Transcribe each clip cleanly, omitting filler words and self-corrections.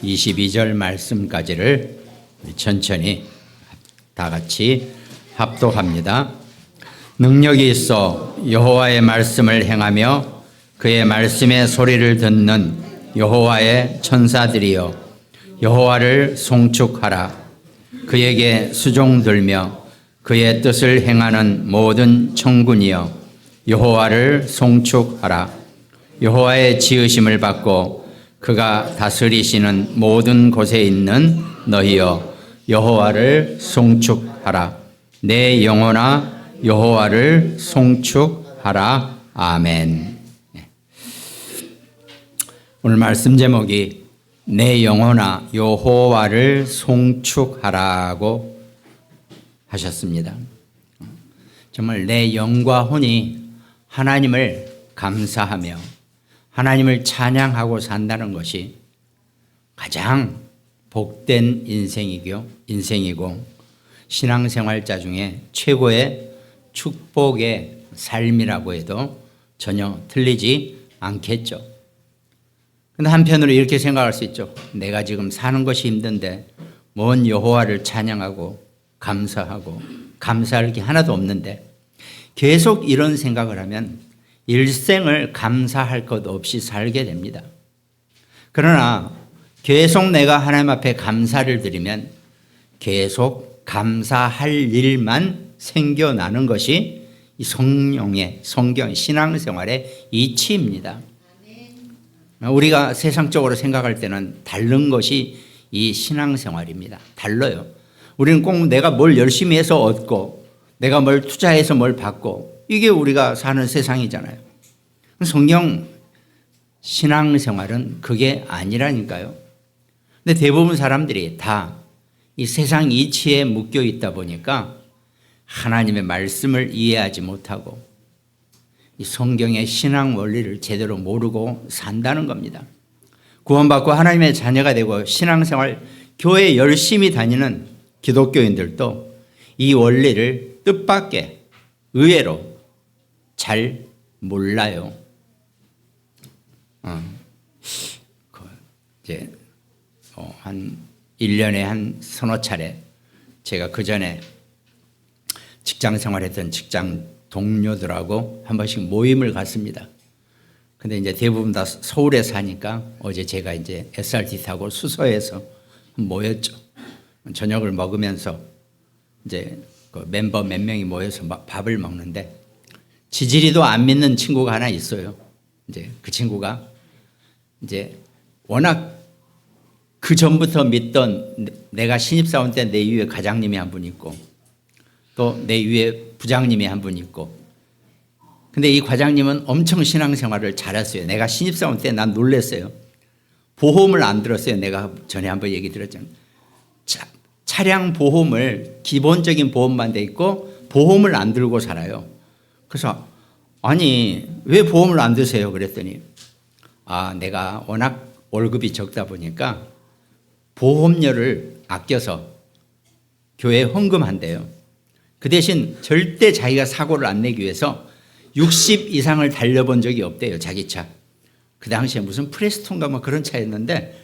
22절 말씀까지를 천천히 다 같이 합독합니다. 능력이 있어 여호와의 말씀을 행하며 그의 말씀의 소리를 듣는 여호와의 천사들이여 여호와를 송축하라. 그에게 수종들며 그의 뜻을 행하는 모든 천군이여 여호와를 송축하라. 여호와의 지으심을 받고 그가 다스리시는 모든 곳에 있는 너희여 여호와를 송축하라. 내 영혼아 여호와를 송축하라. 아멘. 오늘 말씀 제목이 내 영혼아 여호와를 송축하라고 하셨습니다. 정말 내 영과 혼이 하나님을 감사하며 하나님을 찬양하고 산다는 것이 가장 복된 인생이고 신앙생활자 중에 최고의 축복의 삶이라고 해도 전혀 틀리지 않겠죠. 그런데 한편으로 이렇게 생각할 수 있죠. 내가 지금 사는 것이 힘든데 뭔 여호와를 찬양하고 감사하고 감사할 게 하나도 없는데 계속 이런 생각을 하면 일생을 감사할 것 없이 살게 됩니다. 그러나 계속 내가 하나님 앞에 감사를 드리면 계속 감사할 일만 생겨나는 것이 이 성령의 신앙생활의 이치입니다. 우리가 세상적으로 생각할 때는 다른 것이 이 신앙생활입니다. 달라요. 우리는 꼭 내가 뭘 열심히 해서 얻고 내가 뭘 투자해서 뭘 받고 이게 우리가 사는 세상이잖아요. 성경 신앙생활은 그게 아니라니까요. 근데 대부분 사람들이 다 이 세상 이치에 묶여 있다 보니까 하나님의 말씀을 이해하지 못하고 이 성경의 신앙 원리를 제대로 모르고 산다는 겁니다. 구원받고 하나님의 자녀가 되고 신앙생활 교회 열심히 다니는 기독교인들도 이 원리를 뜻밖의 의외로 잘 몰라요. 이제 한 1년에 한 서너 차례 제가 그 전에 직장 생활했던 직장 동료들하고 한 번씩 모임을 갔습니다. 근데 이제 대부분 다 서울에 사니까 어제 제가 이제 SRT 타고 수서에서 모였죠. 저녁을 먹으면서 이제 그 멤버 몇 명이 모여서 밥을 먹는데 지지리도 안 믿는 친구가 하나 있어요. 이제 그 친구가 이제 워낙 그 전부터 믿던 내가 신입사원 때 내 위에 과장님이 한 분 있고 또 내 위에 부장님이 한 분 있고 근데 이 과장님은 엄청 신앙생활을 잘했어요. 내가 신입사원 때 난 놀랐어요. 보험을 안 들었어요. 내가 전에 한번 얘기 들었잖아요. 차량 보험을 기본적인 보험만 돼 있고 보험을 안 들고 살아요. 그래서 아니 왜 보험을 안 드세요? 그랬더니 내가 워낙 월급이 적다 보니까 보험료를 아껴서 교회에 헌금한대요. 그 대신 절대 자기가 사고를 안 내기 위해서 60 이상을 달려본 적이 없대요. 자기 차. 그 당시에 무슨 프레스톤가 뭐 그런 차였는데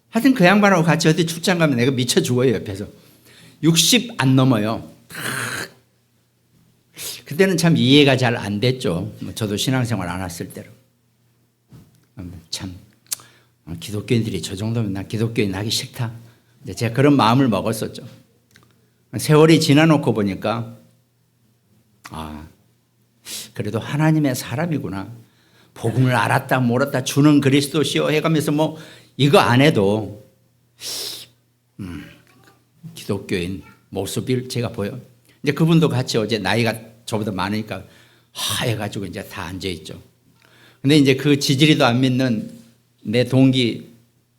하여튼 그 양반하고 같이 어디 출장 가면 내가 미쳐 죽어요. 옆에서. 60 안 넘어요. 그때는 참 이해가 잘 안 됐죠. 저도 신앙생활 안 했을 때로. 참 기독교인들이 저 정도면 나 기독교인 하기 싫다. 제가 그런 마음을 먹었었죠. 세월이 지나놓고 보니까 그래도 하나님의 사람이구나. 복음을 알았다 몰랐다 주는 그리스도시여 해가면서 뭐 이거 안 해도 기독교인 모습을 제가 보여. 이제 그분도 같이 어제 나이가 저보다 많으니까 하해가지고 이제 다 앉아있죠. 근데 이제 그 지지리도 안 믿는 내 동기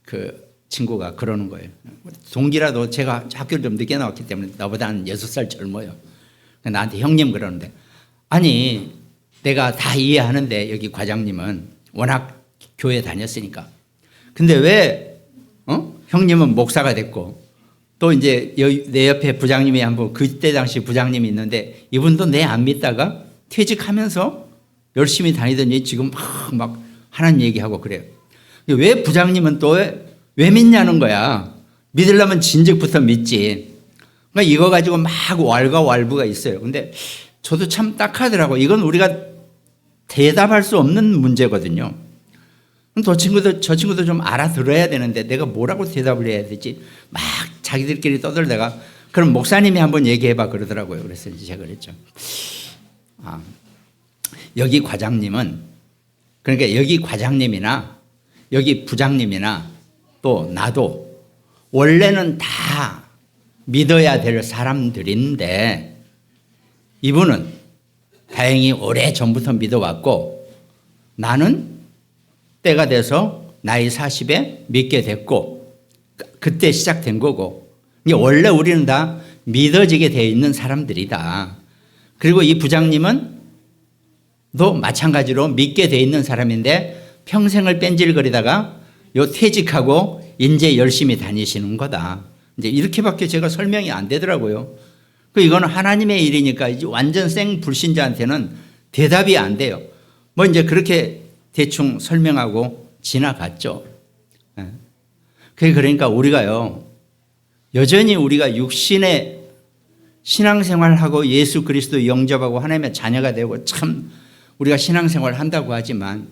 그 친구가 그러는 거예요. 동기라도 제가 학교를 좀 늦게 나왔기 때문에 나보다 한 6살 젊어요. 나한테 형님 그러는데 아니 내가 다 이해하는데 여기 과장님은 워낙 교회 다녔으니까 근데 왜 형님은 목사가 됐고 또 이제 내 옆에 부장님이 한 분 그때 당시 부장님이 있는데 이분도 내 안 믿다가 퇴직하면서 열심히 다니더니 지금 막 하나님 얘기하고 그래요. 왜 부장님은 또 왜 왜 믿냐는 거야. 믿으려면 진즉부터 믿지. 그러니까 이거 가지고 막 왈가왈부가 있어요. 근데 저도 참 딱하더라고. 이건 우리가 대답할 수 없는 문제거든요. 저 친구도 좀 알아들어야 되는데 내가 뭐라고 대답을 해야 되지? 막 자기들끼리 떠들다가 그럼 목사님이 한번 얘기해봐 그러더라고요. 그래서 이제 제가 그랬죠. 여기 과장님은, 그러니까 여기 과장님이나 여기 부장님이나 또 나도 원래는 다 믿어야 될 사람들인데 이분은 다행히 오래 전부터 믿어왔고 나는 때가 돼서 나이 40에 믿게 됐고 그때 시작된 거고, 원래 우리는 다 믿어지게 되어 있는 사람들이다. 그리고 이 부장님은 또 마찬가지로 믿게 되어 있는 사람인데 평생을 뺀질거리다가 퇴직하고 이제 열심히 다니시는 거다. 이제 이렇게밖에 제가 설명이 안 되더라고요. 이거는 하나님의 일이니까 이제 완전 생 불신자한테는 대답이 안 돼요. 뭐 이제 그렇게 대충 설명하고 지나갔죠. 그러니까 우리가요, 여전히 우리가 육신의 신앙생활하고 예수 그리스도 영접하고 하나님의 자녀가 되고 참 우리가 신앙생활 한다고 하지만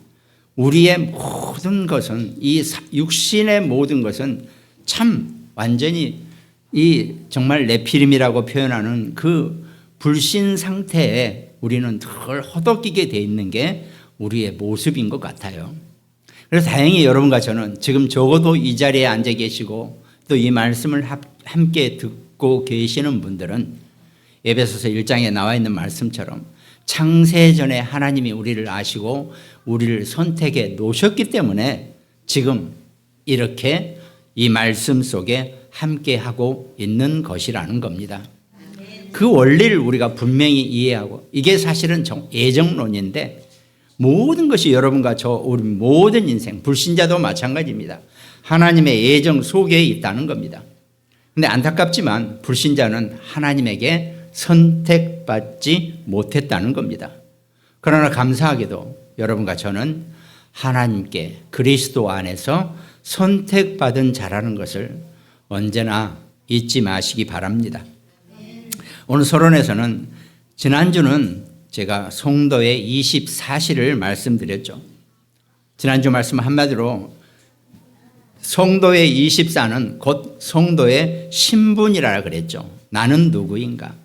우리의 모든 것은, 이 육신의 모든 것은 참 완전히 이 정말 네피림이라고 표현하는 그 불신 상태에 우리는 덜 허덕이게 돼 있는 게 우리의 모습인 것 같아요. 그래서 다행히 여러분과 저는 지금 적어도 이 자리에 앉아 계시고 또 이 말씀을 함께 듣고 계시는 분들은 에베소서 1장에 나와 있는 말씀처럼 창세전에 하나님이 우리를 아시고 우리를 선택해 놓으셨기 때문에 지금 이렇게 이 말씀 속에 함께하고 있는 것이라는 겁니다. 그 원리를 우리가 분명히 이해하고, 이게 사실은 애정론인데 모든 것이 여러분과 우리 모든 인생, 불신자도 마찬가지입니다. 하나님의 애정 속에 있다는 겁니다. 그런데 안타깝지만 불신자는 하나님에게 선택받지 못했다는 겁니다. 그러나 감사하게도 여러분과 저는 하나님께 그리스도 안에서 선택받은 자라는 것을 언제나 잊지 마시기 바랍니다. 오늘 서론에서는 지난주는 제가 성도의 24시를 말씀드렸죠. 지난주 말씀 한마디로 성도의 24는 곧 성도의 신분이라 그랬죠. 나는 누구인가?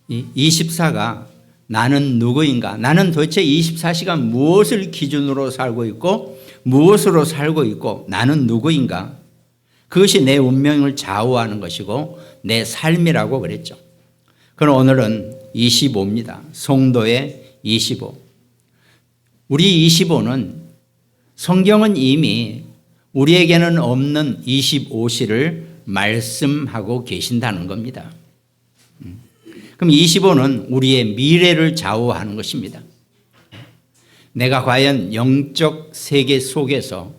24가 나는 누구인가? 나는 도대체 24시간 무엇을 기준으로 살고 있고 무엇으로 살고 있고 나는 누구인가? 그것이 내 운명을 좌우하는 것이고 내 삶이라고 그랬죠. 그럼 오늘은 25입니다. 성도의 25. 우리 25는 성경은 이미 우리에게는 없는 25시를 말씀하고 계신다는 겁니다. 그럼 25는 우리의 미래를 좌우하는 것입니다. 내가 과연 영적 세계 속에서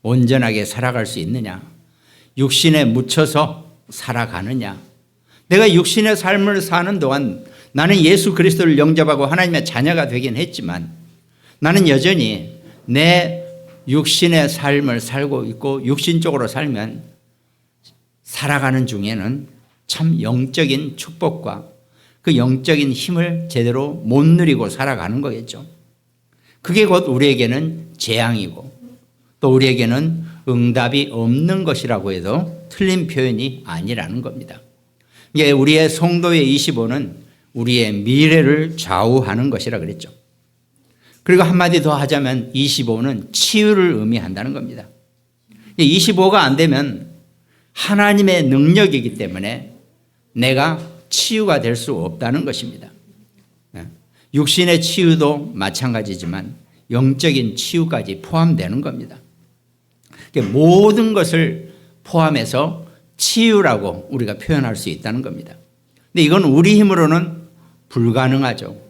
온전하게 살아갈 수 있느냐? 육신에 묻혀서 살아가느냐? 내가 육신의 삶을 사는 동안 나는 예수 그리스도를 영접하고 하나님의 자녀가 되긴 했지만 나는 여전히 내 육신의 삶을 살고 있고 육신적으로 살면 살아가는 중에는 참 영적인 축복과 그 영적인 힘을 제대로 못 누리고 살아가는 거겠죠. 그게 곧 우리에게는 재앙이고 또 우리에게는 응답이 없는 것이라고 해도 틀린 표현이 아니라는 겁니다. 이게 우리의 성도의 25는 우리의 미래를 좌우하는 것이라 그랬죠. 그리고 한마디 더 하자면 25는 치유를 의미한다는 겁니다. 25가 안 되면 하나님의 능력이기 때문에 내가 치유가 될 수 없다는 것입니다. 육신의 치유도 마찬가지지만 영적인 치유까지 포함되는 겁니다. 모든 것을 포함해서 치유라고 우리가 표현할 수 있다는 겁니다. 근데 이건 우리 힘으로는 불가능하죠.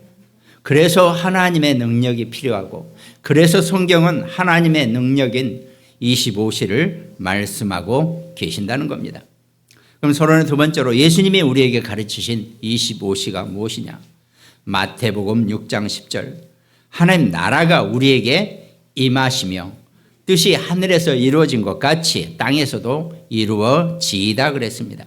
그래서 하나님의 능력이 필요하고 그래서 성경은 하나님의 능력인 25시를 말씀하고 계신다는 겁니다. 그럼 서론의 두 번째로 예수님이 우리에게 가르치신 25시가 무엇이냐? 마태복음 6장 10절 하나님 나라가 우리에게 임하시며 뜻이 하늘에서 이루어진 것 같이 땅에서도 이루어지이다 그랬습니다.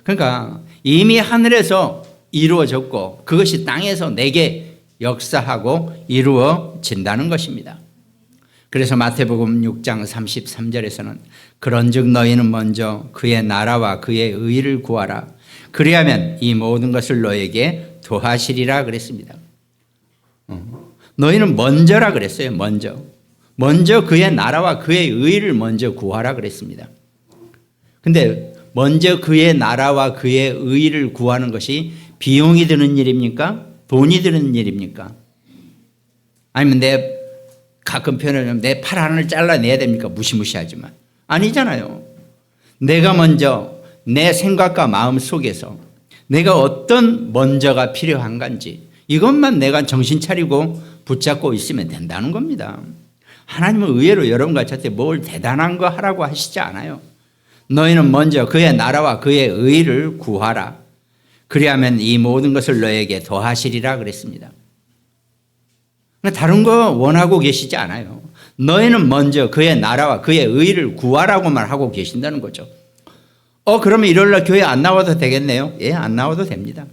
그러니까 이미 하늘에서 이루어졌고 그것이 땅에서 내게 역사하고 이루어진다는 것입니다. 그래서 마태복음 6장 33절에서는 그런즉 너희는 먼저 그의 나라와 그의 의를 구하라. 그리하면 이 모든 것을 너에게 더하시리라 그랬습니다. 너희는 먼저라 그랬어요. 먼저 그의 나라와 그의 의를 먼저 구하라 그랬습니다. 근데 먼저 그의 나라와 그의 의를 구하는 것이 비용이 드는 일입니까? 돈이 드는 일입니까? 아니면 가끔 표현하면 내 팔 하나를 잘라내야 됩니까? 무시무시하지만. 아니잖아요. 내가 먼저 내 생각과 마음 속에서 내가 어떤 먼저가 필요한 건지 이것만 내가 정신 차리고 붙잡고 있으면 된다는 겁니다. 하나님은 의외로 여러분과 저한테 뭘 대단한 거 하라고 하시지 않아요. 너희는 먼저 그의 나라와 그의 의를 구하라. 그리하면 이 모든 것을 너에게 더하시리라 그랬습니다. 다른 거 원하고 계시지 않아요. 너희는 먼저 그의 나라와 그의 의를 구하라고만 하고 계신다는 거죠. 그러면 일요일날 교회 안 나와도 되겠네요? 예, 안 나와도 됩니다.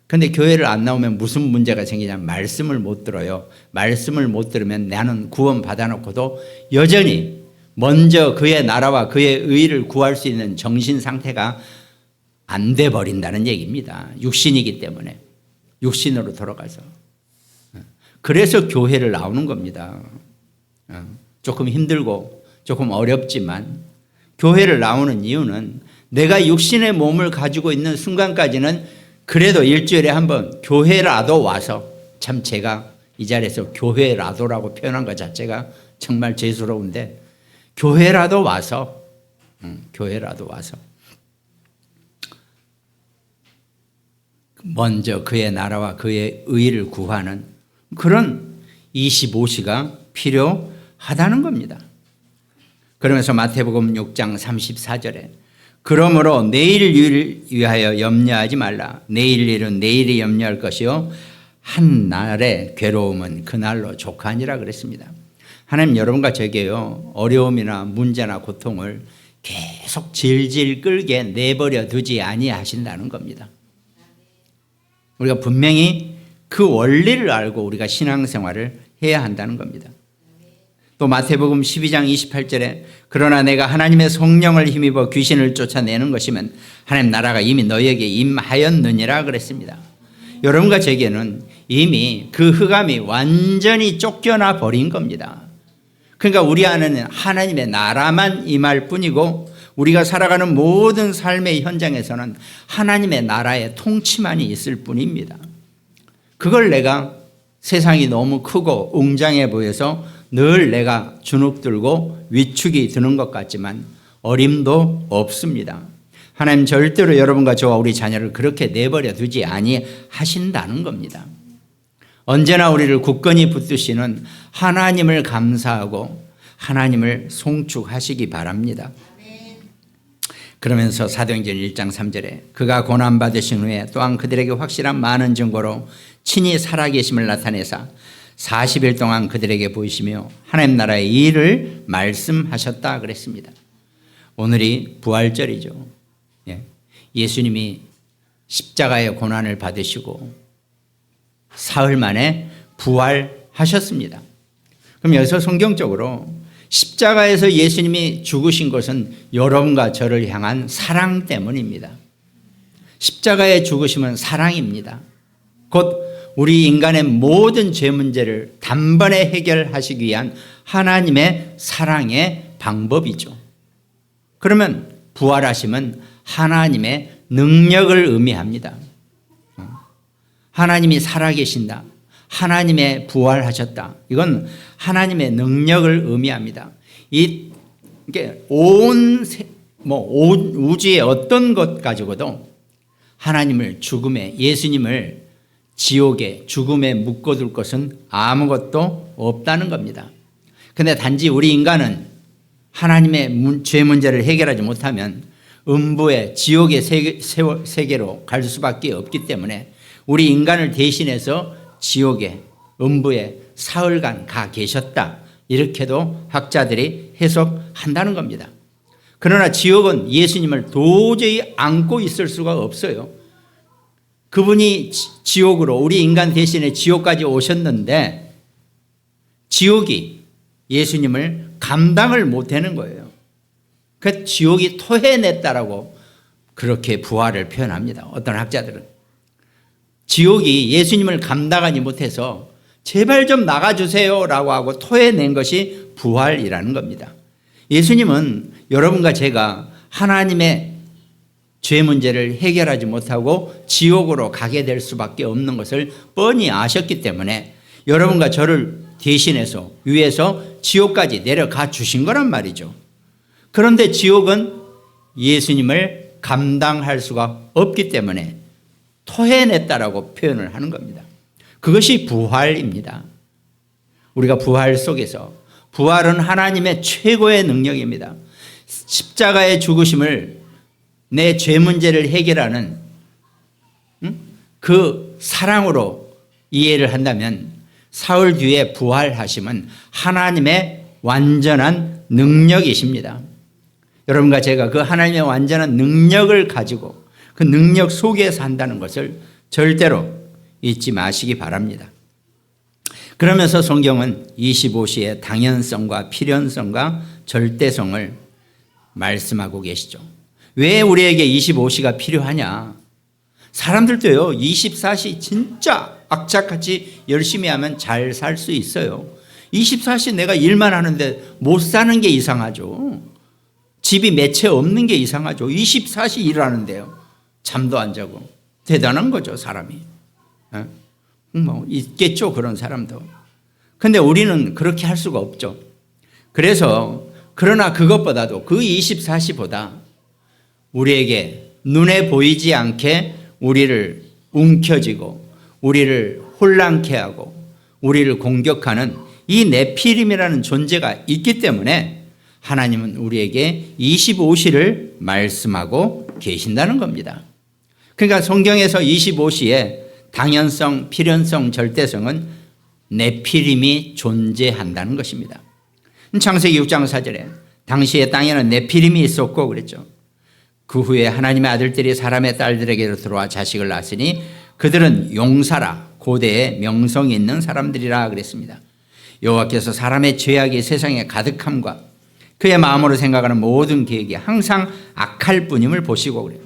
그런데 교회를 안 나오면 무슨 문제가 생기냐면 말씀을 못 들어요. 말씀을 못 들으면 나는 구원 받아놓고도 여전히 먼저 그의 나라와 그의 의를 구할 수 있는 정신 상태가 안 돼 버린다는 얘기입니다. 육신이기 때문에. 육신으로 돌아가서. 그래서 교회를 나오는 겁니다. 조금 힘들고 조금 어렵지만 교회를 나오는 이유는 내가 육신의 몸을 가지고 있는 순간까지는 그래도 일주일에 한 번 교회라도 와서, 참 제가 이 자리에서 교회라도라고 표현한 것 자체가 정말 죄스러운데, 교회라도 와서 먼저 그의 나라와 그의 의를 구하는 그런 25시가 필요하다는 겁니다. 그러면서 마태복음 6장 34절에 그러므로 내일을 위하여 염려하지 말라. 내일 일은 내일이 염려할 것이요 한 날의 괴로움은 그날로 족하니라 그랬습니다. 하나님 여러분과 저에게요 어려움이나 문제나 고통을 계속 질질 끌게 내버려 두지 아니하신다는 겁니다. 우리가 분명히 그 원리를 알고 우리가 신앙생활을 해야 한다는 겁니다. 또 마태복음 12장 28절에 그러나 내가 하나님의 성령을 힘입어 귀신을 쫓아내는 것이면 하나님 나라가 이미 너희에게 임하였느니라 그랬습니다. 여러분과 제게는 이미 그 흑암이 완전히 쫓겨나 버린 겁니다. 그러니까 우리 안에는 하나님의 나라만 임할 뿐이고 우리가 살아가는 모든 삶의 현장에서는 하나님의 나라의 통치만이 있을 뿐입니다. 그걸 내가 세상이 너무 크고 웅장해 보여서 늘 내가 주눅들고 위축이 드는 것 같지만 어림도 없습니다. 하나님 절대로 여러분과 저와 우리 자녀를 그렇게 내버려 두지 아니하신다는 겁니다. 언제나 우리를 굳건히 붙드시는 하나님을 감사하고 하나님을 송축하시기 바랍니다. 그러면서 사도행전 1장 3절에 그가 고난받으신 후에 또한 그들에게 확실한 많은 증거로 친히 살아계심을 나타내사 40일 동안 그들에게 보이시며 하나님 나라의 일을 말씀하셨다 그랬습니다. 오늘이 부활절이죠. 예수님이 십자가의 고난을 받으시고 사흘 만에 부활하셨습니다. 그럼 여기서 성경적으로 십자가에서 예수님이 죽으신 것은 여러분과 저를 향한 사랑 때문입니다. 십자가의 죽으심은 사랑입니다. 곧 우리 인간의 모든 죄 문제를 단번에 해결하시기 위한 하나님의 사랑의 방법이죠. 그러면 부활하심은 하나님의 능력을 의미합니다. 하나님이 살아계신다. 하나님의 부활하셨다. 이건 하나님의 능력을 의미합니다. 이게 온 우주의 어떤 것 가지고도 하나님을 죽음에, 예수님을 지옥에, 죽음에 묶어둘 것은 아무것도 없다는 겁니다. 그런데 단지 우리 인간은 하나님의 죄 문제를 해결하지 못하면 음부의 지옥의 세계로 갈 수밖에 없기 때문에 우리 인간을 대신해서 지옥에, 음부에 사흘간 가 계셨다. 이렇게도 학자들이 해석한다는 겁니다. 그러나 지옥은 예수님을 도저히 안고 있을 수가 없어요. 그분이 지옥으로 우리 인간 대신에 지옥까지 오셨는데 지옥이 예수님을 감당을 못하는 거예요. 그 지옥이 토해냈다라고 그렇게 부활을 표현합니다. 어떤 학자들은. 지옥이 예수님을 감당하지 못해서 제발 좀 나가주세요라고 하고 토해낸 것이 부활이라는 겁니다. 예수님은 여러분과 제가 하나님의 죄 문제를 해결하지 못하고 지옥으로 가게 될 수밖에 없는 것을 뻔히 아셨기 때문에 여러분과 저를 대신해서 위에서 지옥까지 내려가 주신 거란 말이죠. 그런데 지옥은 예수님을 감당할 수가 없기 때문에 토해냈다라고 표현을 하는 겁니다. 그것이 부활입니다. 우리가 부활 속에서 부활은 하나님의 최고의 능력입니다. 십자가의 죽으심을 내 죄 문제를 해결하는 그 사랑으로 이해를 한다면 사흘 뒤에 부활하심은 하나님의 완전한 능력이십니다. 여러분과 제가 그 하나님의 완전한 능력을 가지고 그 능력 속에 산다는 것을 절대로 잊지 마시기 바랍니다. 그러면서 성경은 25시의 당연성과 필연성과 절대성을 말씀하고 계시죠. 왜 우리에게 25시가 필요하냐? 사람들도요 24시 진짜 악착같이 열심히 하면 잘 살 수 있어요. 24시 내가 일만 하는데 못 사는 게 이상하죠. 집이 몇 채 없는 게 이상하죠. 24시 일하는데요 잠도 안 자고. 대단한 거죠 사람이. 뭐 있겠죠 그런 사람도. 근데 우리는 그렇게 할 수가 없죠. 그래서 그러나 그것보다도 그 24시보다 우리에게 눈에 보이지 않게 우리를 움켜쥐고 우리를 혼란케 하고 우리를 공격하는 이 네피림이라는 존재가 있기 때문에 하나님은 우리에게 25시를 말씀하고 계신다는 겁니다. 그러니까 성경에서 25시에 당연성, 필연성, 절대성은 네피림이 존재한다는 것입니다. 창세기 6장 4절에 당시에 땅에는 네피림이 있었고 그랬죠. 그 후에 하나님의 아들들이 사람의 딸들에게로 들어와 자식을 낳았으니 그들은 용사라 고대의 명성이 있는 사람들이라 그랬습니다. 여호와께서 사람의 죄악이 세상에 가득함과 그의 마음으로 생각하는 모든 계획이 항상 악할 뿐임을 보시고 그래요.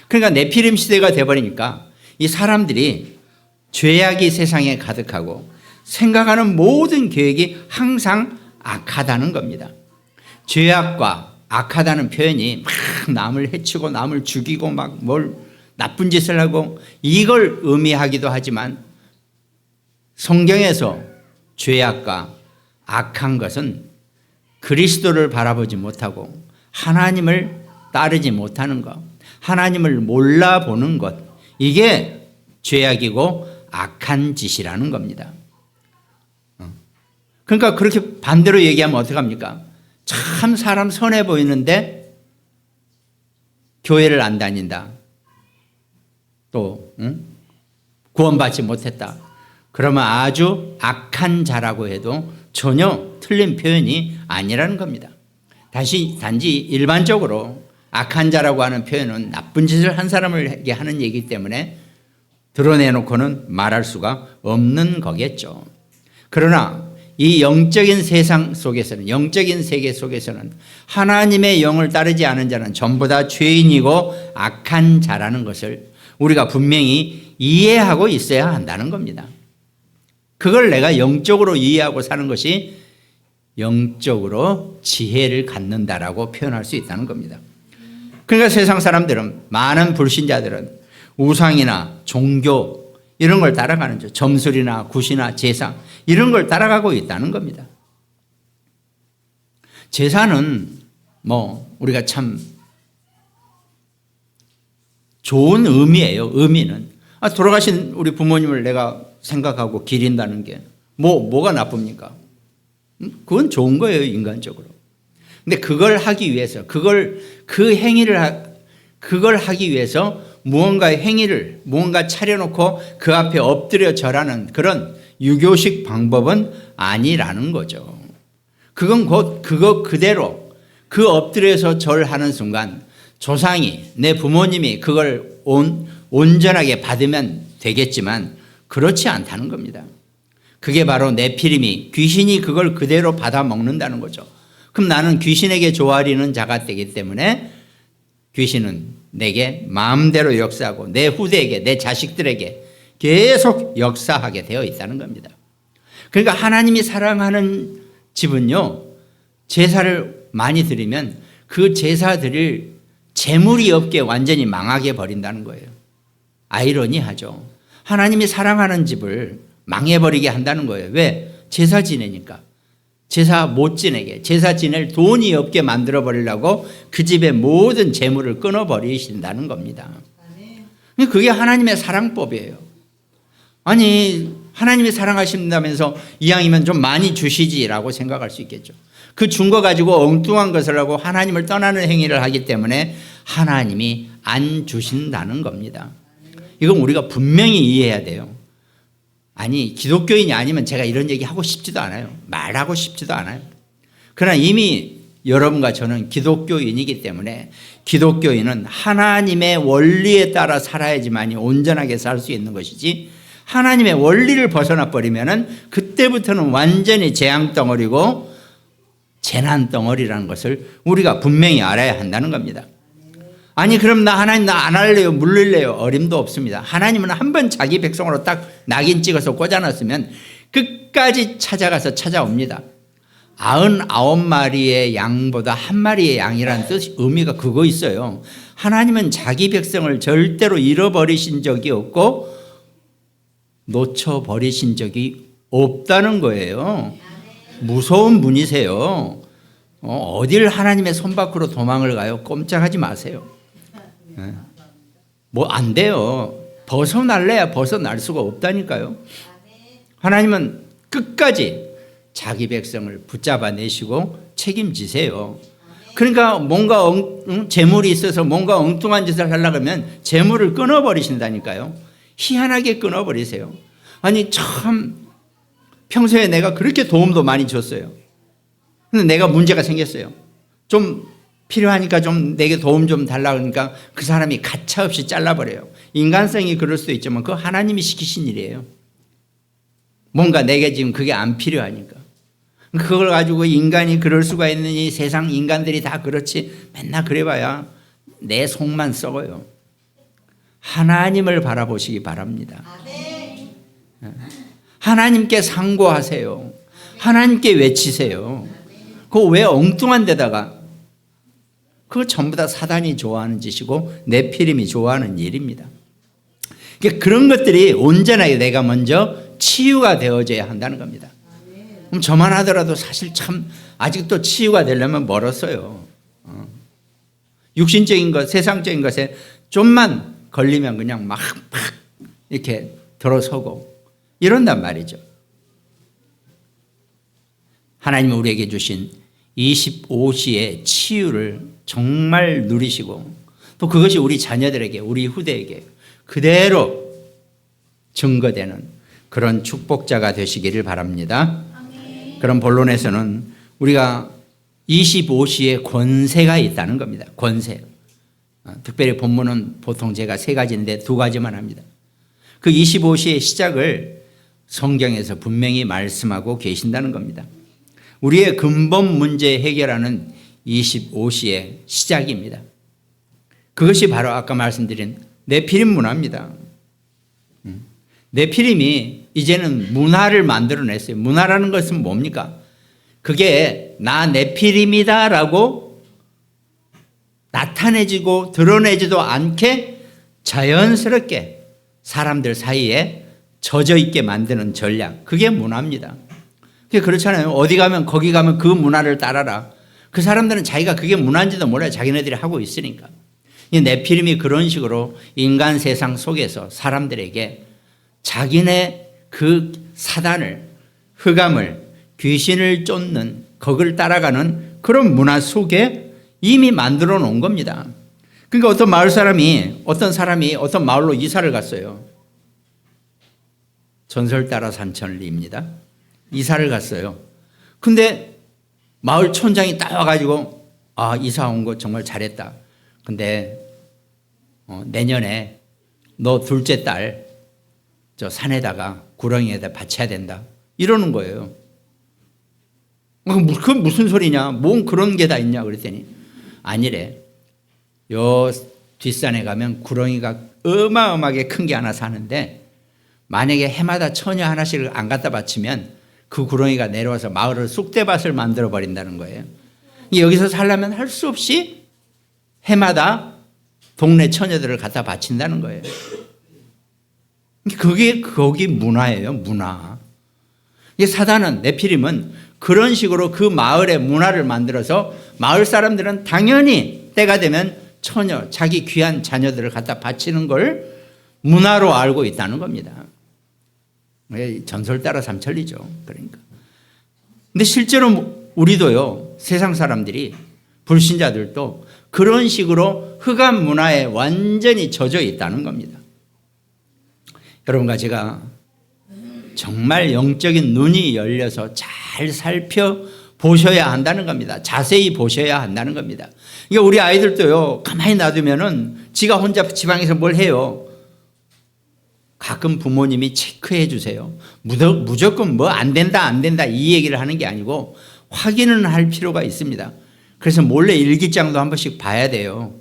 그러니까 네피림 시대가 돼버리니까 이 사람들이 죄악이 세상에 가득하고 생각하는 모든 계획이 항상 악하다는 겁니다. 죄악과 악하다는 표현이 막 남을 해치고 남을 죽이고 막 뭘 나쁜 짓을 하고 이걸 의미하기도 하지만 성경에서 죄악과 악한 것은 그리스도를 바라보지 못하고 하나님을 따르지 못하는 것, 하나님을 몰라보는 것, 이게 죄악이고 악한 짓이라는 겁니다. 그러니까 그렇게 반대로 얘기하면 어떡합니까? 참 사람 선해 보이는데 교회를 안 다닌다. 또 구원받지 못했다. 그러면 아주 악한 자라고 해도 전혀 틀린 표현이 아니라는 겁니다. 단지 일반적으로 악한 자라고 하는 표현은 나쁜 짓을 한 사람을 하는 얘기이기 때문에 드러내놓고는 말할 수가 없는 거겠죠. 그러나 이 영적인 세상 속에서는, 영적인 세계 속에서는 하나님의 영을 따르지 않은 자는 전부 다 죄인이고 악한 자라는 것을 우리가 분명히 이해하고 있어야 한다는 겁니다. 그걸 내가 영적으로 이해하고 사는 것이 영적으로 지혜를 갖는다라고 표현할 수 있다는 겁니다. 그러니까 세상 사람들은, 많은 불신자들은 우상이나 종교 이런 걸 따라가는 거죠. 점술이나 굿이나 제사 이런 걸 따라가고 있다는 겁니다. 제사는 뭐 우리가 참 좋은 의미예요. 의미는 돌아가신 우리 부모님을 내가 생각하고 기린다는 게 뭐가 나쁩니까? 그건 좋은 거예요, 인간적으로. 근데 그걸 하기 위해서, 그걸 하기 위해서 무언가의 행위를, 무언가 차려놓고 그 앞에 엎드려 절하는 그런 유교식 방법은 아니라는 거죠. 그건 곧 그거 그대로 그 엎드려서 절하는 순간 조상이 내 부모님이 그걸 온전하게 받으면 되겠지만 그렇지 않다는 겁니다. 그게 바로 네피림이 귀신이 그걸 그대로 받아 먹는다는 거죠. 그럼 나는 귀신에게 조아리는 자가 되기 때문에 귀신은 내게 마음대로 역사하고 내 후대에게 내 자식들에게 계속 역사하게 되어 있다는 겁니다. 그러니까 하나님이 사랑하는 집은요, 제사를 많이 드리면 그 제사 드릴 재물이 없게 완전히 망하게 버린다는 거예요. 아이러니하죠. 하나님이 사랑하는 집을 망해버리게 한다는 거예요. 왜? 제사 지내니까. 제사 못 지내게, 제사 지낼 돈이 없게 만들어 버리려고 그 집의 모든 재물을 끊어버리신다는 겁니다. 그게 하나님의 사랑법이에요. 아니, 하나님이 사랑하신다면서 이왕이면 좀 많이 주시지라고 생각할 수 있겠죠. 그 준 거 가지고 엉뚱한 것을 하고 하나님을 떠나는 행위를 하기 때문에 하나님이 안 주신다는 겁니다. 이건 우리가 분명히 이해해야 돼요. 아니, 기독교인이 아니면 제가 이런 얘기 하고 싶지도 않아요. 말하고 싶지도 않아요. 그러나 이미 여러분과 저는 기독교인이기 때문에 기독교인은 하나님의 원리에 따라 살아야지만이 온전하게 살 수 있는 것이지, 하나님의 원리를 벗어나 버리면은 그때부터는 완전히 재앙덩어리고 재난덩어리라는 것을 우리가 분명히 알아야 한다는 겁니다. 아니, 그럼 나 하나님 나 안 할래요, 물릴래요? 어림도 없습니다. 하나님은 한 번 자기 백성으로 딱 낙인 찍어서 꽂아놨으면 끝까지 찾아가서 찾아옵니다. 99마리의 양보다 한 마리의 양이라는 뜻, 의미가 그거 있어요. 하나님은 자기 백성을 절대로 잃어버리신 적이 없고 놓쳐버리신 적이 없다는 거예요. 무서운 분이세요. 어딜 하나님의 손 밖으로 도망을 가요? 꼼짝하지 마세요. 뭐 안 돼요. 벗어날래야 벗어날 수가 없다니까요. 하나님은 끝까지 자기 백성을 붙잡아 내시고 책임지세요. 그러니까 뭔가 재물이 있어서 뭔가 엉뚱한 짓을 하려고 하면 재물을 끊어버리신다니까요. 희한하게 끊어버리세요. 아니, 참 평소에 내가 그렇게 도움도 많이 줬어요. 근데 내가 문제가 생겼어요. 좀 필요하니까 좀 내게 도움 좀 달라고 하니까 그 사람이 가차없이 잘라버려요. 인간성이 그럴 수도 있지만 그거 하나님이 시키신 일이에요. 뭔가 내게 지금 그게 안 필요하니까. 그걸 가지고 인간이 그럴 수가 있느니, 세상 인간들이 다 그렇지, 맨날 그래봐야 내 속만 썩어요. 하나님을 바라보시기 바랍니다. 하나님께 상고하세요. 하나님께 외치세요. 그거 왜 엉뚱한 데다가, 그거 전부 다 사단이 좋아하는 짓이고 네피림이 좋아하는 일입니다. 그런 것들이 온전하게 내가 먼저 치유가 되어져야 한다는 겁니다. 그럼 저만 하더라도 사실 참 아직도 치유가 되려면 멀었어요. 육신적인 것, 세상적인 것에 좀만 걸리면 그냥 막 이렇게 들어서고 이런단 말이죠. 하나님은 우리에게 주신 25시의 치유를 정말 누리시고 또 그것이 우리 자녀들에게, 우리 후대에게 그대로 증거되는 그런 축복자가 되시기를 바랍니다. 그런 본론에서는 우리가 25시의 권세가 있다는 겁니다. 권세. 특별히 본문은 보통 제가 3가지인데 2가지만 합니다. 그 25시의 시작을 성경에서 분명히 말씀하고 계신다는 겁니다. 우리의 근본 문제 해결하는 25시의 시작입니다. 그것이 바로 아까 말씀드린 네피림 문화입니다. 네피림이 이제는 문화를 만들어냈어요. 문화라는 것은 뭡니까? 그게 나 네피림이다라고 나타내지고 드러내지도 않게 자연스럽게 사람들 사이에 젖어 있게 만드는 전략, 그게 문화입니다. 그렇잖아요. 어디 가면 거기 가면 그 문화를 따라라. 그 사람들은 자기가 그게 문화인지도 몰라요. 자기네들이 하고 있으니까. 이 네피림이 그런 식으로 인간 세상 속에서 사람들에게 자기네 그 사단을, 흑암을, 귀신을 쫓는, 거기를 따라가는 그런 문화 속에 이미 만들어 놓은 겁니다. 그러니까 어떤 마을 사람이, 어떤 마을로 이사를 갔어요. 전설 따라 산천리입니다. 이사를 갔어요. 근데 마을 촌장이 따와가지고 이사 온 거 정말 잘했다. 근데 내년에 너 둘째 딸 저 산에다가 구렁이에다 바쳐야 된다. 이러는 거예요. 그건 무슨 소리냐? 뭔 그런 게 다 있냐? 그랬더니 아니래. 요 뒷산에 가면 구렁이가 어마어마하게 큰 게 하나 사는데 만약에 해마다 처녀 하나씩을 안 갖다 바치면 그 구렁이가 내려와서 마을을 쑥대밭을 만들어 버린다는 거예요. 여기서 살려면 할 수 없이 해마다 동네 처녀들을 갖다 바친다는 거예요. 그게 거기 문화예요, 문화. 이 사단은, 네피림은 그런 식으로 그 마을의 문화를 만들어서 마을 사람들은 당연히 때가 되면 처녀, 자기 귀한 자녀들을 갖다 바치는 걸 문화로 알고 있다는 겁니다. 전설 따라 삼천리죠. 그러니까. 근데 실제로 우리도요, 세상 사람들이, 불신자들도 그런 식으로 흑암 문화에 완전히 젖어 있다는 겁니다. 여러분과 제가 정말 영적인 눈이 열려서 잘 살펴보셔야 한다는 겁니다. 자세히 보셔야 한다는 겁니다. 이게 우리 아이들도요, 가만히 놔두면은 지가 혼자 지방에서 뭘 해요. 가끔 부모님이 체크해 주세요. 무조건 뭐 안 된다 이 얘기를 하는 게 아니고 확인은 할 필요가 있습니다. 그래서 몰래 일기장도 한 번씩 봐야 돼요.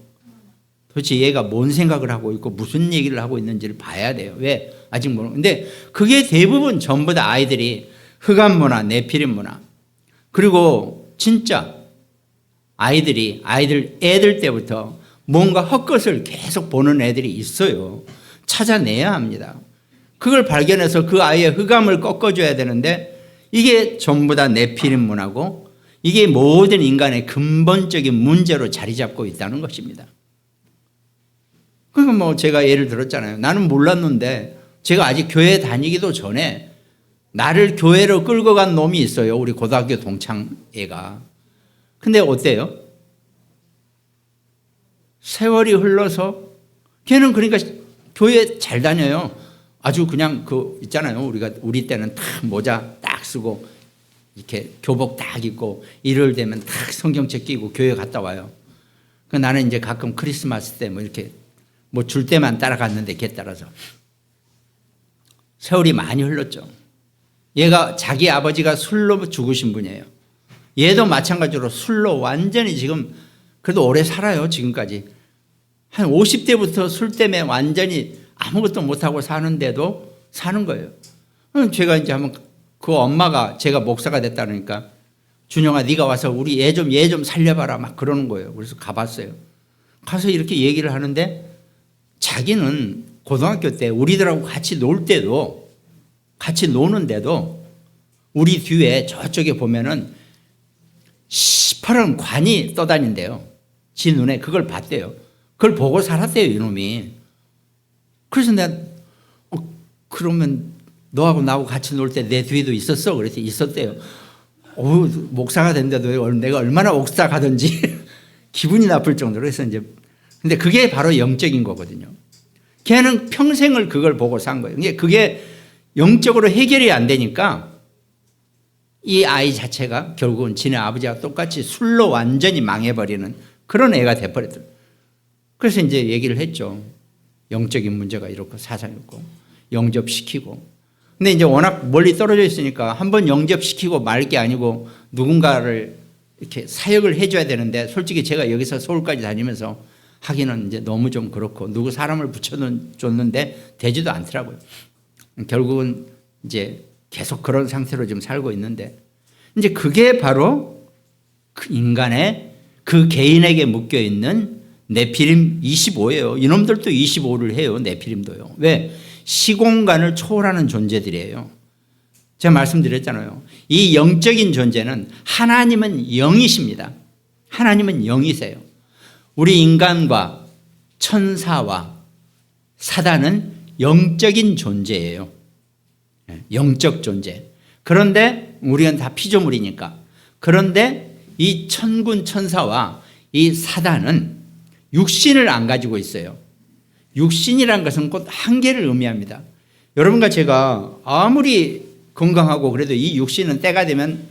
도대체 얘가 뭔 생각을 하고 있고 무슨 얘기를 하고 있는지를 봐야 돼요. 왜? 아직 모르는. 근데 그게 대부분 전부 다 아이들이 흑암 문화, 네피림 문화. 그리고 진짜 애들 때부터 뭔가 헛것을 계속 보는 애들이 있어요. 찾아내야 합니다. 그걸 발견해서 그 아이의 흑암을 꺾어줘야 되는데 이게 전부 다 네피림 문화고 이게 모든 인간의 근본적인 문제로 자리 잡고 있다는 것입니다. 그러니까 뭐 제가 예를 들었잖아요. 나는 몰랐는데 제가 아직 교회 다니기도 전에 나를 교회로 끌고 간 놈이 있어요. 우리 고등학교 동창 애가. 근데 어때요? 세월이 흘러서 걔는 그러니까 교회 잘 다녀요. 아주 그냥 있잖아요. 우리 때는 딱 모자 딱 쓰고 이렇게 교복 딱 입고 일요일 되면 딱 성경책 끼고 교회 갔다 와요. 그 나는 이제 가끔 크리스마스 때 뭐 이렇게 뭐 줄 때만 따라갔는데 걔 따라서 세월이 많이 흘렀죠. 얘가 자기 아버지가 술로 죽으신 분이에요. 얘도 마찬가지로 술로 완전히 지금 그래도 오래 살아요. 지금까지. 한 50대부터 술 때문에 완전히 아무것도 못하고 사는데도 사는 거예요. 제가 이제 한번 그 엄마가 제가 목사가 됐다 그러니까 준영아 네가 와서 우리 얘 좀 살려봐라 막 그러는 거예요. 그래서 가봤어요. 가서 이렇게 얘기를 하는데 자기는 고등학교 때 우리들하고 같이 노는데도 우리 뒤에 저쪽에 보면은 시퍼런 관이 떠다닌대요. 지 눈에 그걸 봤대요. 그걸 보고 살았대요, 이놈이. 그래서 내가 그러면 너하고 나하고 같이 놀 때 내 뒤에도 있었어? 그랬더니 있었대요. 목사가 된데도 내가 얼마나 옥삭하든지 기분이 나쁠 정도로 해서 이제 근데 그게 바로 영적인 거거든요. 걔는 평생을 그걸 보고 산 거예요. 그게 영적으로 해결이 안 되니까 이 아이 자체가 결국은 지네 아버지와 똑같이 술로 완전히 망해버리는 그런 애가 돼버렸더라고요. 그래서 이제 얘기를 했죠. 영적인 문제가 이렇고 사상이 있고 영접시키고. 근데 이제 워낙 멀리 떨어져 있으니까 한번 영접시키고 말 게 아니고 누군가를 이렇게 사역을 해줘야 되는데 솔직히 제가 여기서 서울까지 다니면서 하기는 이제 너무 좀 그렇고 누구 사람을 붙여줬는데 되지도 않더라고요. 결국은 이제 계속 그런 상태로 좀 살고 있는데 이제 그게 바로 그 인간의 그 개인에게 묶여 있는 네피림 25예요. 이놈들도 25를 해요. 네피림도요. 왜? 시공간을 초월하는 존재들이에요. 제가 말씀드렸잖아요. 이 영적인 존재는 하나님은 영이십니다. 하나님은 영이세요. 우리 인간과 천사와 사단은 영적인 존재예요. 영적 존재. 그런데 우리는 다 피조물이니까. 그런데 이 천군 천사와 이 사단은 육신을 안 가지고 있어요. 육신이란 것은 곧 한계를 의미합니다. 여러분과 제가 아무리 건강하고 그래도 이 육신은 때가 되면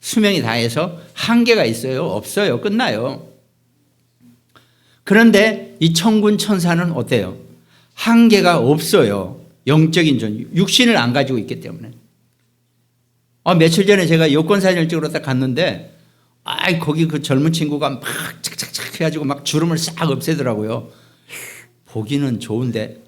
수명이 다해서 한계가 있어요? 없어요. 끝나요. 그런데 이 천군 천사는 어때요? 한계가 없어요. 영적인 존재, 육신을 안 가지고 있기 때문에. 며칠 전에 제가 여권 사진을 찍으러 딱 갔는데 거기 그 젊은 친구가 막 착착착 해가지고 막 주름을 싹 없애더라고요. 보기는 좋은데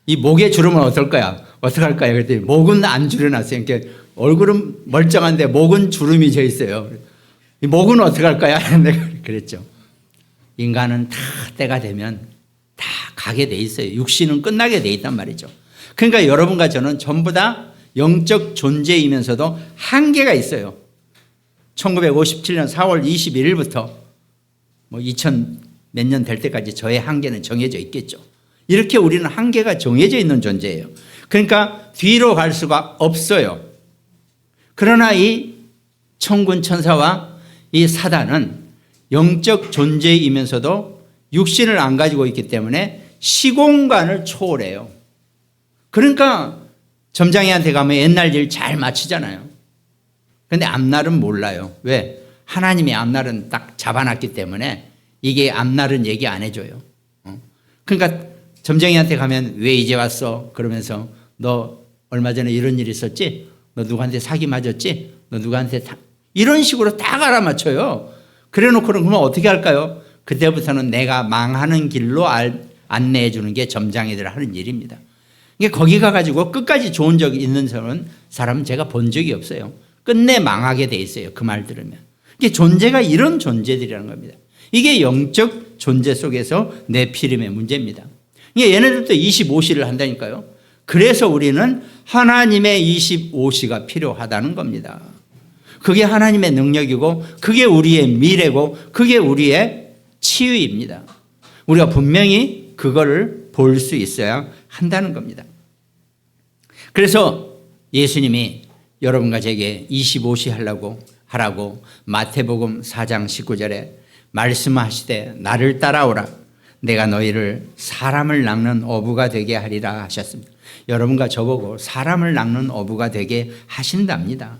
이 목의 주름은 어떨까요? 어떡할까요? 그랬더니 목은 안 줄여놨어요. 그러니까 얼굴은 멀쩡한데 목은 주름이 져 있어요. 이 목은 어떡할까요? 내가 그랬죠. 인간은 다 때가 되면 다 가게 돼 있어요. 육신은 끝나게 돼 있단 말이죠. 그러니까 여러분과 저는 전부 다 영적 존재이면서도 한계가 있어요. 1957년 4월 21일부터 2000 몇 년 될 때까지 저의 한계는 정해져 있겠죠. 이렇게 우리는 한계가 정해져 있는 존재예요. 그러니까 뒤로 갈 수가 없어요. 그러나 이 천군 천사와 이 사단은 영적 존재이면서도 육신을 안 가지고 있기 때문에 시공간을 초월해요. 그러니까 점장이한테 가면 옛날 일 잘 마치잖아요. 그런데 앞날은 몰라요. 왜? 하나님이 앞날은 딱 잡아놨기 때문에 이게 앞날은 얘기 안 해줘요. 그러니까 점쟁이한테 가면 왜 이제 왔어? 그러면서 너 얼마 전에 이런 일 있었지? 너 누구한테 사기 맞았지? 너 누구한테 이런 식으로 딱 알아맞혀요. 그래 놓고는 그러면 어떻게 할까요? 그때부터는 내가 망하는 길로 안내해 주는 게 점장이들 하는 일입니다. 이게 거기 가가지고 끝까지 좋은 적이 있는 사람은 제가 본 적이 없어요. 끝내 망하게 돼 있어요. 그 말 들으면. 이게 존재가 이런 존재들이라는 겁니다. 이게 영적 존재 속에서 네피림의 문제입니다. 이게 얘네들도 25시를 한다니까요. 그래서 우리는 하나님의 25시가 필요하다는 겁니다. 그게 하나님의 능력이고 그게 우리의 미래고 그게 우리의 치유입니다. 우리가 분명히 그거를 볼 수 있어야 한다는 겁니다. 그래서 예수님이 여러분과 제게 25시 하라고 마태복음 4장 19절에 말씀하시되 나를 따라오라 내가 너희를 사람을 낚는 어부가 되게 하리라 하셨습니다. 여러분과 저보고 사람을 낚는 어부가 되게 하신답니다.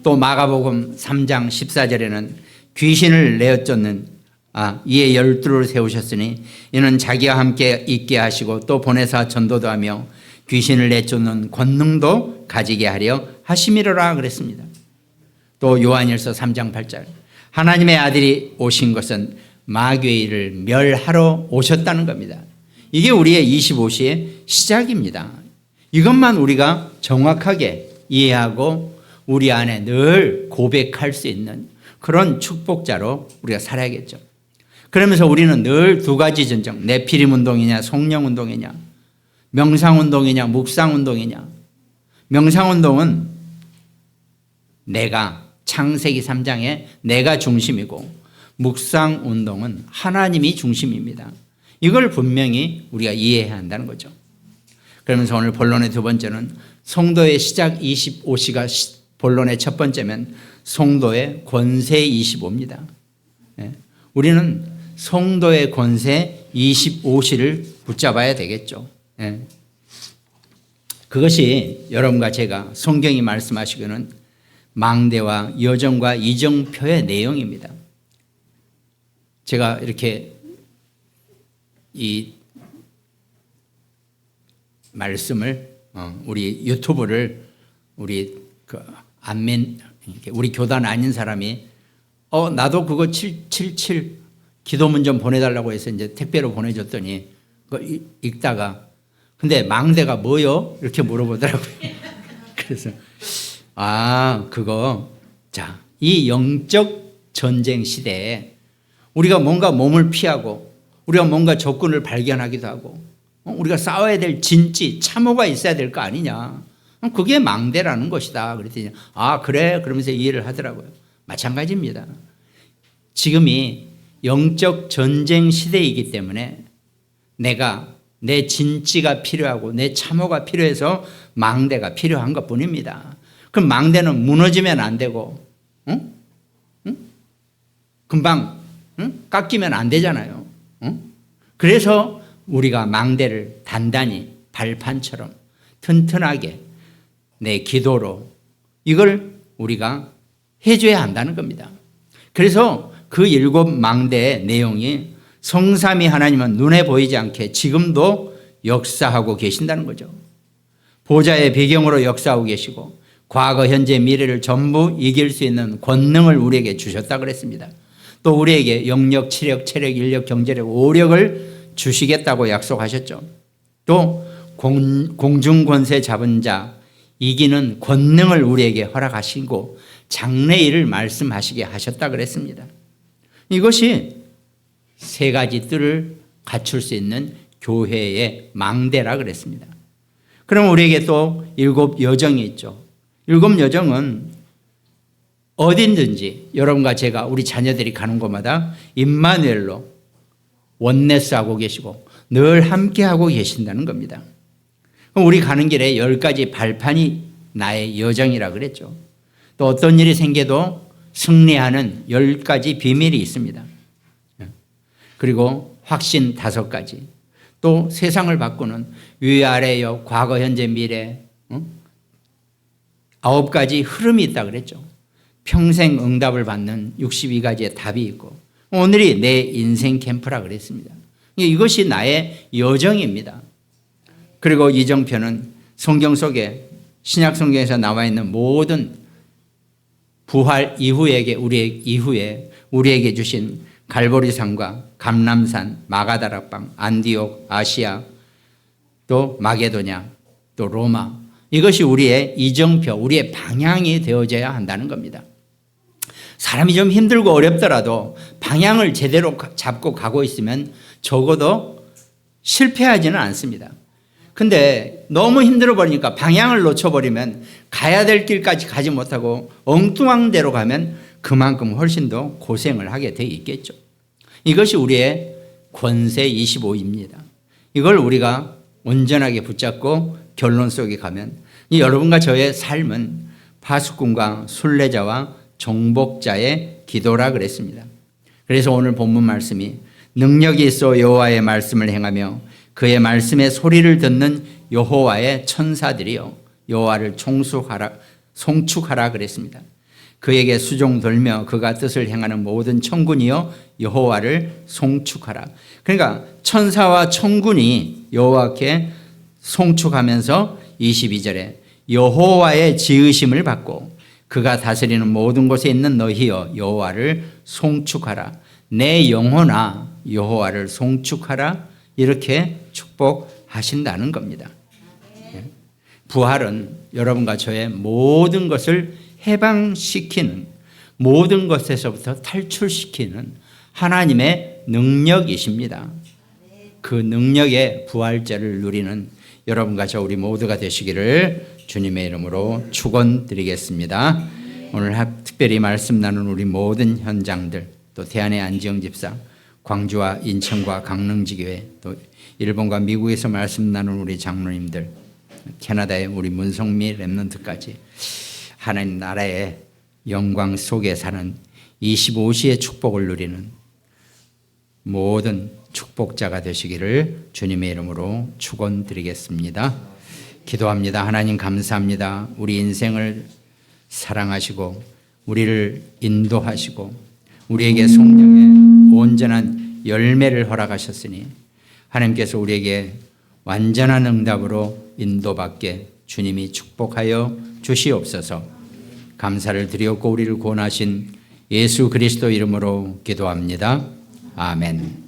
또 마가복음 3장 14절에는 귀신을 내어쫓는 이에 12를 세우셨으니 이는 자기와 함께 있게 하시고 또 보내사 전도도 하며 귀신을 내쫓는 권능도 가지게 하려 하심이로라 그랬습니다. 또 요한일서 3장 8절 하나님의 아들이 오신 것은 마귀를 멸하러 오셨다는 겁니다. 이게 우리의 25시의 시작입니다. 이것만 우리가 정확하게 이해하고 우리 안에 늘 고백할 수 있는 그런 축복자로 우리가 살아야겠죠. 그러면서 우리는 늘 두 가지 전쟁, 네피림 운동이냐 성령 운동이냐 명상 운동이냐 묵상 운동이냐. 명상 운동은 내가 창세기 3장에 내가 중심이고 묵상 운동은 하나님이 중심입니다. 이걸 분명히 우리가 이해해야 한다는 거죠. 그러면서 오늘 본론의 두 번째는 성도의 시작 25시가 본론의 첫 번째면 성도의 권세 25입니다. 우리는 성도의 권세 25시를 붙잡아야 되겠죠. 그것이 여러분과 제가 성경이 말씀하시기는 망대와 여정과 이정표의 내용입니다. 제가 이렇게 이 말씀을 우리 유튜브를 우리 우리 교단 아닌 사람이 나도 그거 777 기도문 좀 보내달라고 해서 이제 택배로 보내줬더니 그거 읽다가 근데 망대가 뭐요? 이렇게 물어보더라고요. 그래서 그거 이 영적 전쟁 시대에 우리가 뭔가 몸을 피하고 우리가 뭔가 적군을 발견하기도 하고 우리가 싸워야 될 진지 참호가 있어야 될 거 아니냐. 그게 망대라는 것이다. 그랬더니 그래? 그러면서 이해를 하더라고요. 마찬가지입니다. 지금이 영적 전쟁 시대이기 때문에 내가 내 진지가 필요하고 내 참호가 필요해서 망대가 필요한 것뿐입니다. 그럼 망대는 무너지면 안 되고 금방 깎이면 안 되잖아요. 그래서 우리가 망대를 단단히 발판처럼 튼튼하게 내 기도로 이걸 우리가 해줘야 한다는 겁니다. 그래서 그 7 망대의 내용이 성삼위 하나님은 눈에 보이지 않게 지금도 역사하고 계신다는 거죠. 보좌의 배경으로 역사하고 계시고 과거, 현재, 미래를 전부 이길 수 있는 권능을 우리에게 주셨다 그랬습니다. 또 우리에게 영력, 치력, 체력, 인력, 경제력, 오력을 주시겠다고 약속하셨죠. 또 공중 권세 잡은 자 이기는 권능을 우리에게 허락하시고 장래일을 말씀하시게 하셨다 그랬습니다. 이것이 3가지 뜰을 갖출 수 있는 교회의 망대라 그랬습니다. 그럼 우리에게 또 7 여정이 있죠. 7 여정은 어딘든지 여러분과 제가 우리 자녀들이 가는 곳마다 임마누엘로 원네스하고 계시고 늘 함께하고 계신다는 겁니다. 그럼 우리 가는 길에 10가지 발판이 나의 여정이라 그랬죠. 또 어떤 일이 생겨도 승리하는 10가지 비밀이 있습니다. 그리고 확신 5가지, 또 세상을 바꾸는 위아래요, 과거, 현재, 미래 9가지 흐름이 있다 그랬죠. 평생 응답을 받는 62가지의 답이 있고 오늘이 내 인생 캠프라 그랬습니다. 이것이 나의 여정입니다. 그리고 이정표는 성경 속에 신약 성경에서 나와 있는 모든 부활 이후에 우리에게 주신 갈보리산과 감람산, 마가다락방, 안디옥, 아시아, 또 마게도냐, 또 로마, 이것이 우리의 이정표, 우리의 방향이 되어져야 한다는 겁니다. 사람이 좀 힘들고 어렵더라도 방향을 제대로 잡고 가고 있으면 적어도 실패하지는 않습니다. 근데 너무 힘들어 버리니까 방향을 놓쳐버리면 가야 될 길까지 가지 못하고 엉뚱한 데로 가면 그만큼 훨씬 더 고생을 하게 돼 있겠죠. 이것이 우리의 권세 25입니다. 이걸 우리가 온전하게 붙잡고 결론 속에 가면 여러분과 저의 삶은 파수꾼과 순례자와 정복자의 기도라 그랬습니다. 그래서 오늘 본문 말씀이 능력이 있어 여호와의 말씀을 행하며 그의 말씀의 소리를 듣는 여호와의 천사들이요 여호와를 송축하라 그랬습니다. 그에게 수종돌며 그가 뜻을 행하는 모든 천군이요 여호와를 송축하라. 그러니까 천사와 천군이 여호와께 송축하면서 22절에 여호와의 지으심을 받고 그가 다스리는 모든 곳에 있는 너희여 여호와를 송축하라. 내 영혼아 여호와를 송축하라. 이렇게 축복하신다는 겁니다. 부활은 여러분과 저의 모든 것을 해방시키는, 모든 것에서부터 탈출시키는 하나님의 능력이십니다. 그 능력의 부활절을 누리는 여러분과 저 우리 모두가 되시기를 주님의 이름으로 축원드리겠습니다. 오늘 특별히 말씀 나눈 우리 모든 현장들, 또 대안의 안지영 집사, 광주와 인천과 강릉지교회, 또 일본과 미국에서 말씀 나눈 우리 장로님들, 캐나다의 우리 문성미 렘넌트까지 하나님 나라의 영광 속에 사는 25시의 축복을 누리는 모든 축복자가 되시기를 주님의 이름으로 축원드리겠습니다. 기도합니다. 하나님 감사합니다. 우리 인생을 사랑하시고 우리를 인도하시고 우리에게 성령의 온전한 열매를 허락하셨으니 하나님께서 우리에게 완전한 응답으로 인도받게 주님이 축복하여 주시옵소서. 감사를 드렸고 우리를 구원하신 예수 그리스도 이름으로 기도합니다. 아멘.